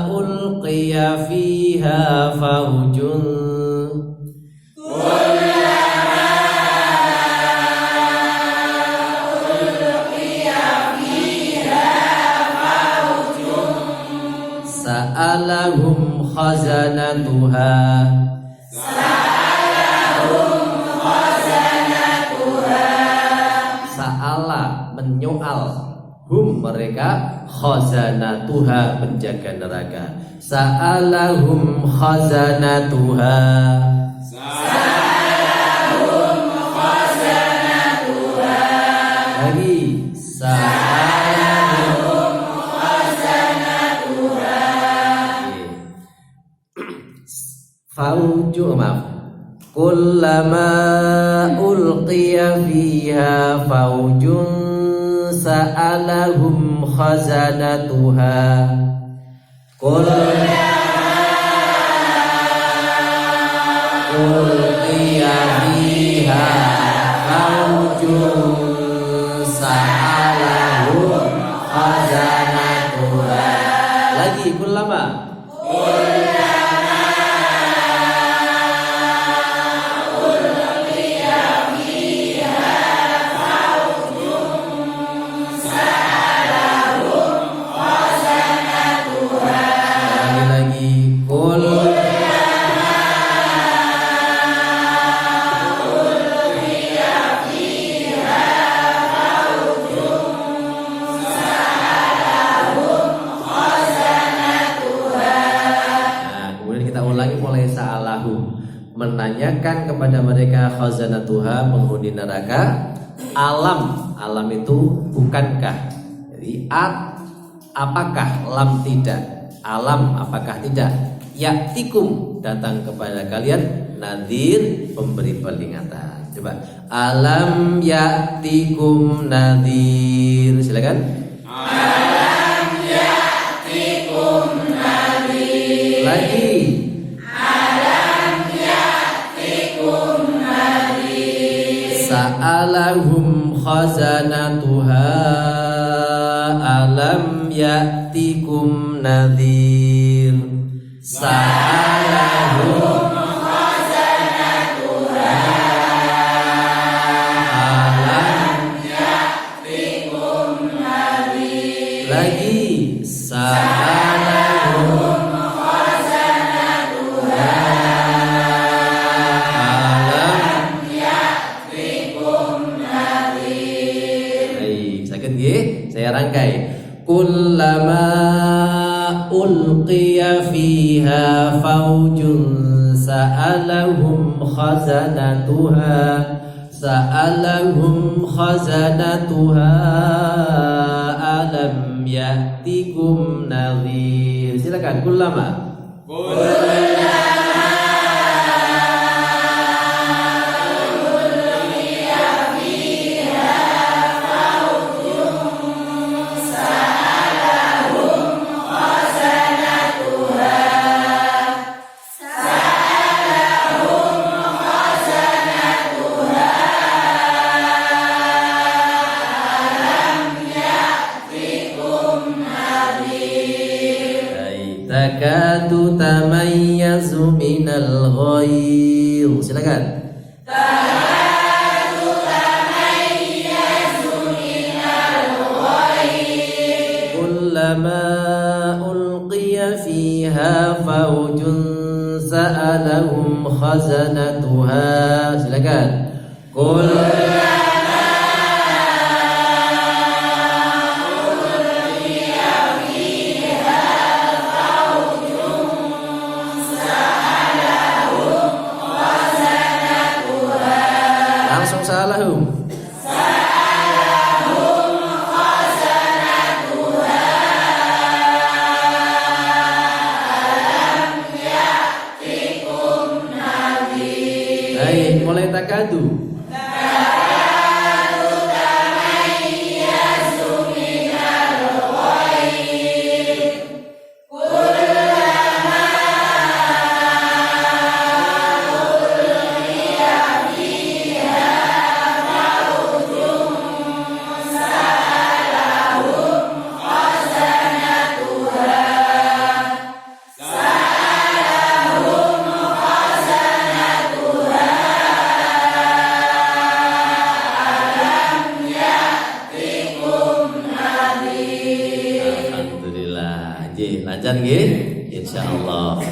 ulqiya fiha faujun. Sa'alahum khazanatuha. Sa'alahum khazanatuha. Sa'ala menyoal hum mereka, khazanatuha penjaga neraka. Sa'alahum khazanatuha. Sa'alahum khazanatuha. Lagi. Sa'alahum khazanatuha. Fauju, maaf. Kullama ulqiya fiha faujun sa'alahum khazanatuha. Kullama ulqiya fiha faujun sa'alahum khazanatuha. Lagi kullama. Menanyakan kepada mereka khazanatuha, penghuni neraka, alam itu bukankah, jadi apakah, lam tidak, alam apakah tidak, ya'tikum datang kepada kalian, nadhir pemberi peringatan. Coba alam ya'tikum nadhir, silakan. Alam ya'tikum nadhir. Lagi. Sa'alahum khazanatuha alam ya'tikum nadhir. Sa'alahum khazanatuha alam ya'tikum nadhir. Lagi. Sa'alahum khazanatuha alam ya'tikum nadhir. sa'alahum khazanatuha alam ya'tikum nadhir. Silakan kullama takadu tamayyazu minal ghair. Silakan. Takadu tamayyazu minal ghair. Kullama ulqiya fiha fawjun sa'alahum khazanatuha. Silakan. Sa'alahum khazanatuha alam ya'tikum nadhir. Baik, mulai takadu tamayyazu minal ghair. Lancar nggih? Insyaallah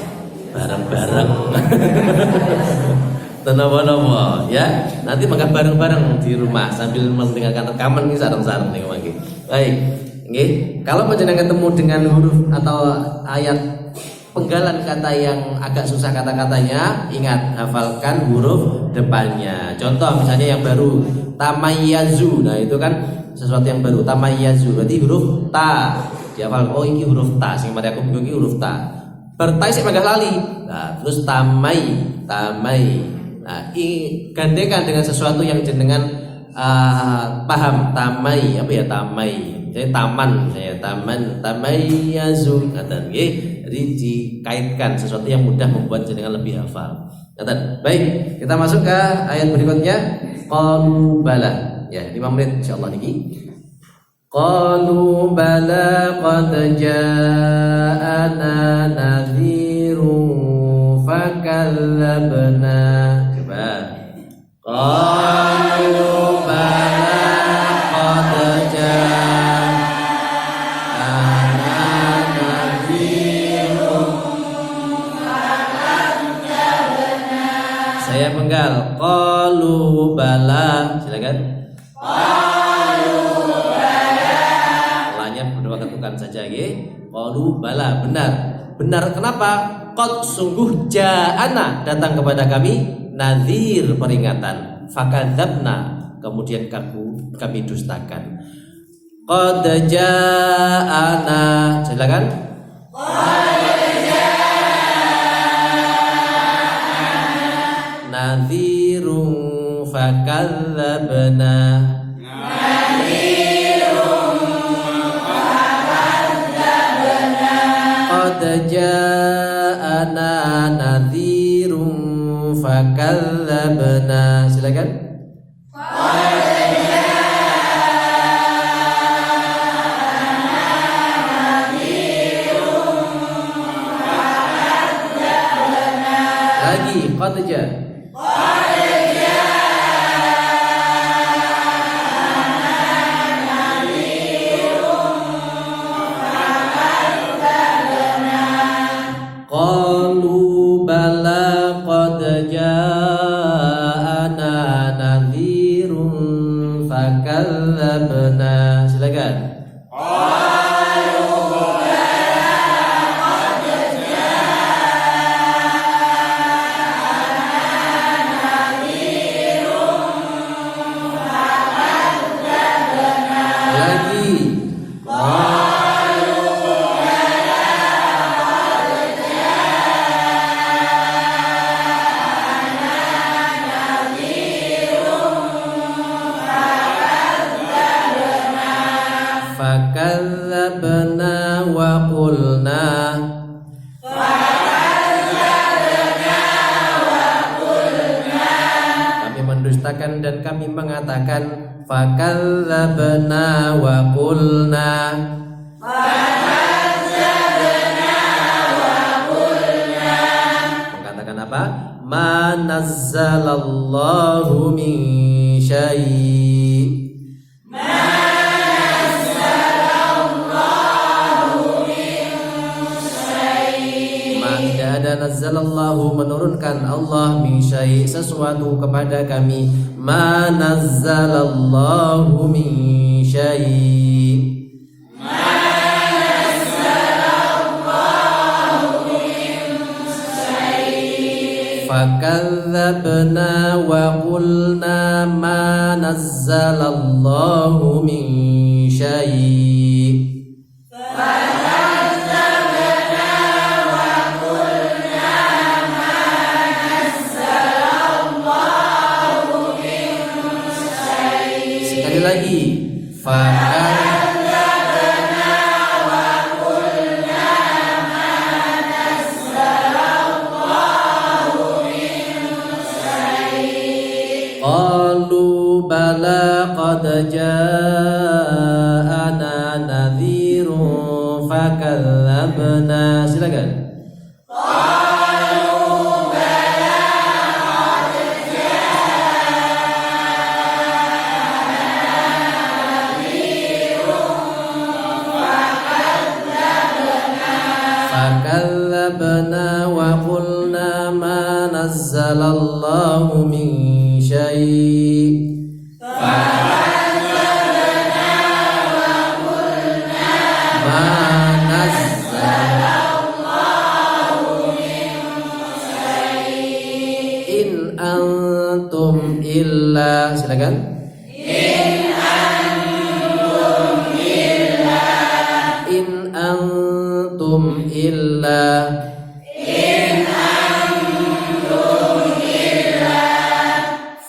bareng-bareng. Tenapa-napa ya. Nanti makan bareng-bareng di rumah sambil mendengarkan rekaman iki sareng-sareng niku mangke. Baik. Nggih, kalau panjenengan ketemu dengan huruf atau ayat penggalan kata yang agak susah kata-katanya, ingat hafalkan huruf depannya. Contoh misalnya yang baru tamayyazu. Nah, itu kan sesuatu yang baru. Tamayyazu berarti huruf ta. Dihafal, oh ini huruf ta, sing mari aku bingung iki huruf ta. Bertai sik megah lali. Nah, terus tamai. Nah, gandengan dengan sesuatu yang jenengan paham. Tamai, apa ya tamai? Jadi taman, saya tamayyazu ngaten nggih. Jadi dikaitkan sesuatu yang mudah membuat jenengan lebih hafal. Ngaten. Baik, kita masuk ke ayat berikutnya. Qalu bala. Ya, 5 menit insyaallah niki. Qalu bala qad ja'ana nadhirun fakallabna. Coba. Qalu bala qad ja'ana nadhirun fakallabna. Saya penggal. Qalu bala. Silakan. Saja nggih. Qalu bala, benar kenapa? Qad sungguh ja'ana datang kepada kami nadhir peringatan, fakadzabna kemudian kami dustakan. Qad ja'ana, silakan. Qad ja'ana nadhirun fakadzabna. Qad ja'ana nadhirun fakadzabna. Silakan. Qad ja'ana nadhirun fakadzabna. Lagi qad ja'ana. Qalu bala qad ja'ana nadhirun fakadzabna. Silakan. Qalu bala qad ja'ana mengatakan dan kami mengatakan fakadzabna wa qulna mengatakan apa? Ma nazzalallahu min syai'. Tidak ada nazzalallahu menurunkan Allah min syai' sesuatu kepada kami. Ma nazzalallahu min syai'. Fakadzabna wa qulna ma nazzalallahu min syai'. Sekali lagi, fakadzabna wa qulna ma nazzalallahu min syai'. Qalu bala qad ja'ana nadhirun fakadzabna. Silakan. Fakadzabna wa qulna ma nazzalallahu min syai'. Fakadzabna wa qulna ma nazzalallahu min syai'. In antum illa, silakan. In antum illa. In antum illa. In antum illa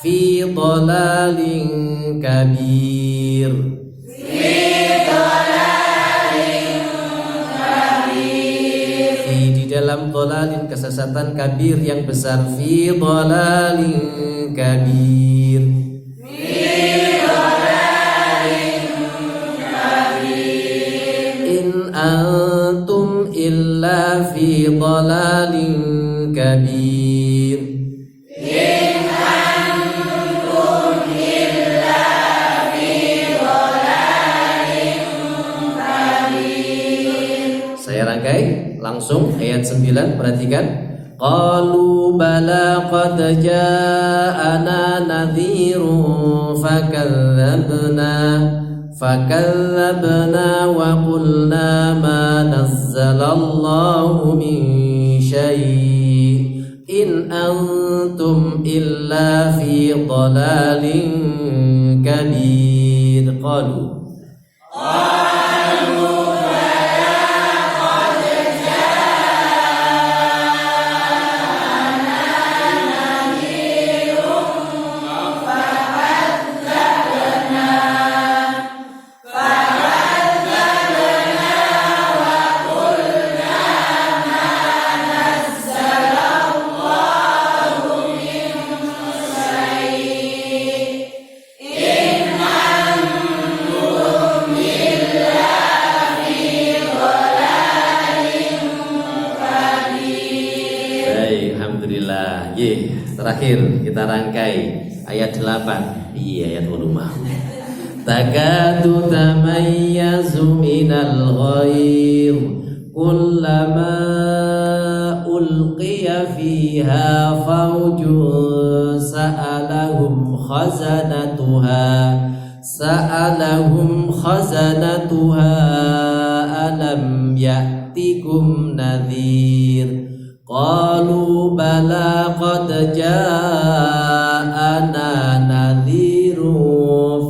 fi dhalalin kabir. Fi dhalalin kabir. Fi di dalam dhalalin kesesatan kabir yang besar. Fi dhalalin kabir. Fi dhalalin kabir. In antum illa fi dhalalin kabir. In antum illa fi dhalalin kabir. Saya rangkai langsung ayat 9, perhatikan. Qalu bala qad ja'ana nadhirun fakadzabna wa qulna ma nazzalallahu min syai' in antum illa fi dhalalin kabir. Qalu alhamdulillah. Terakhir kita rangkai ayat 8. Ayat volume. Takadu tamayyazu minal ghair kullama ulqiya fiha fawjun sa'alahum khazanatuha alam ya'tikum nadhir. Qalu bala qad ja'ana nadhirun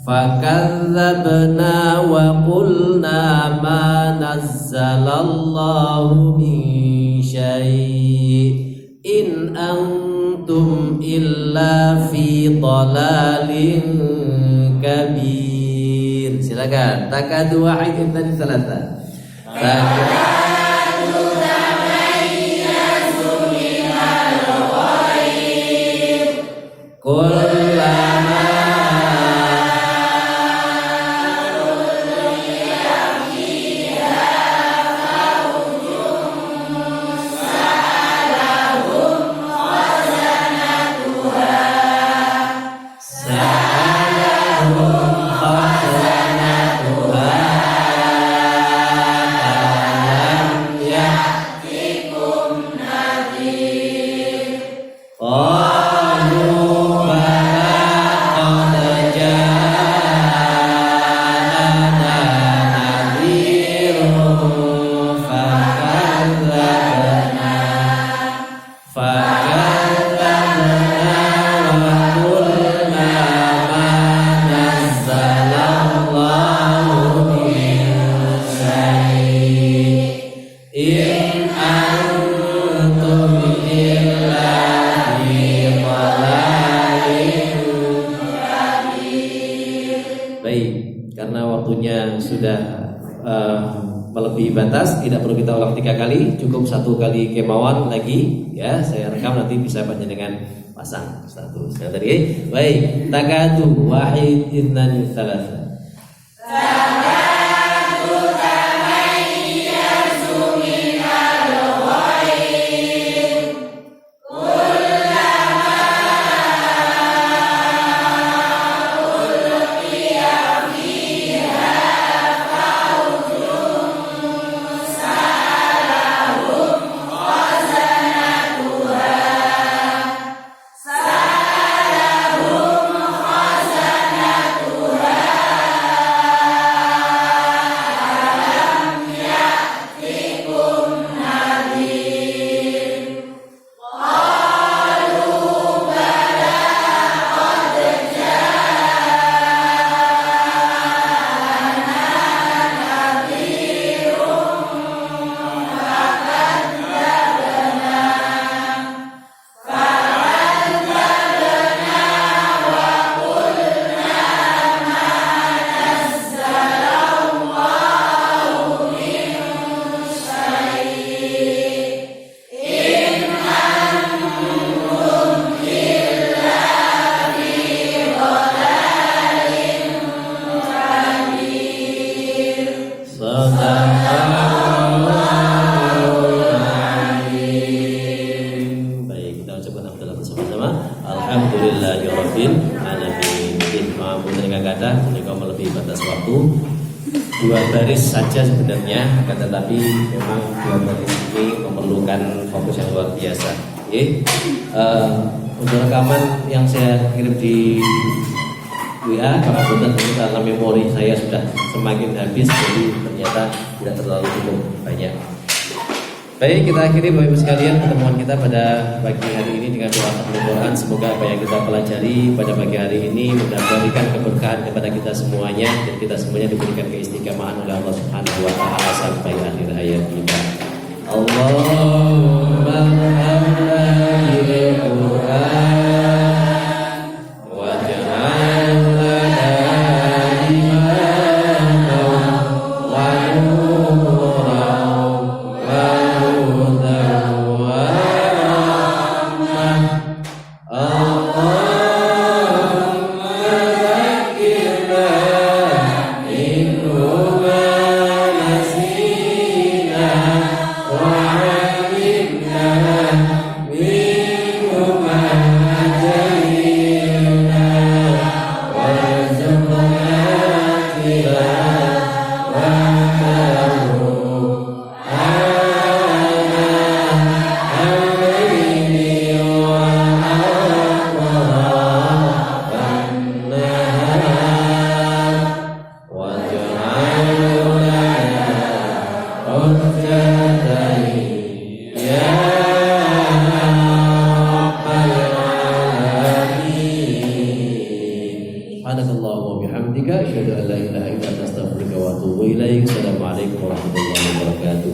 fakadzabna wa qulna ma nazzalallahu min syai' in antum illa fi dhalalin kabir. Silakan. Takadu wahid dan salasa. melebihi batas, tidak perlu kita ulang 3 kali, cukup 1 kali kemauan lagi ya. Saya rekam nanti bisa panjenengan pasang status. Sekali lagi, baik. Takatu wahid innan thalatha. Alhamdulillahirabbil alamin. Maaf dengan kata menika melebihi batas waktu. 2 baris saja sebenarnya, akan tetapi memang 2 baris ini memerlukan fokus yang luar biasa. Untuk rekaman yang saya kirim di WA, kebetulan karena memori saya sudah semakin habis, jadi ternyata tidak terlalu cukup banyak. Baik, kita akhiri Bapak Ibu sekalian pertemuan kita pada pagi hari ini dengan doa tahliul Quran. Semoga apa yang kita pelajari pada pagi hari ini memberikan keberkahan kepada kita semuanya, dan kita semuanya diberikan keistiqomahan oleh Allah Subhanahu wa taala sampai akhir hayat kita. Allahumma hamdil Quran waj'al lana imaman wa nuran wa hudan wa rahmah. Allahumma zakkirna minhu ma nasina wa 'allimna minhu ma jahilna warzuqna tilawatahu ana al-layli wa atrafan nahar waj'al lana hujjatan ya rabbal alamin. Subhanakallahumma wa bihamdika asyhadu an la ilaha illa anta astaghfiruka wa atubu ilaik. Assalamualaikum warahmatullahi wabarakatuh.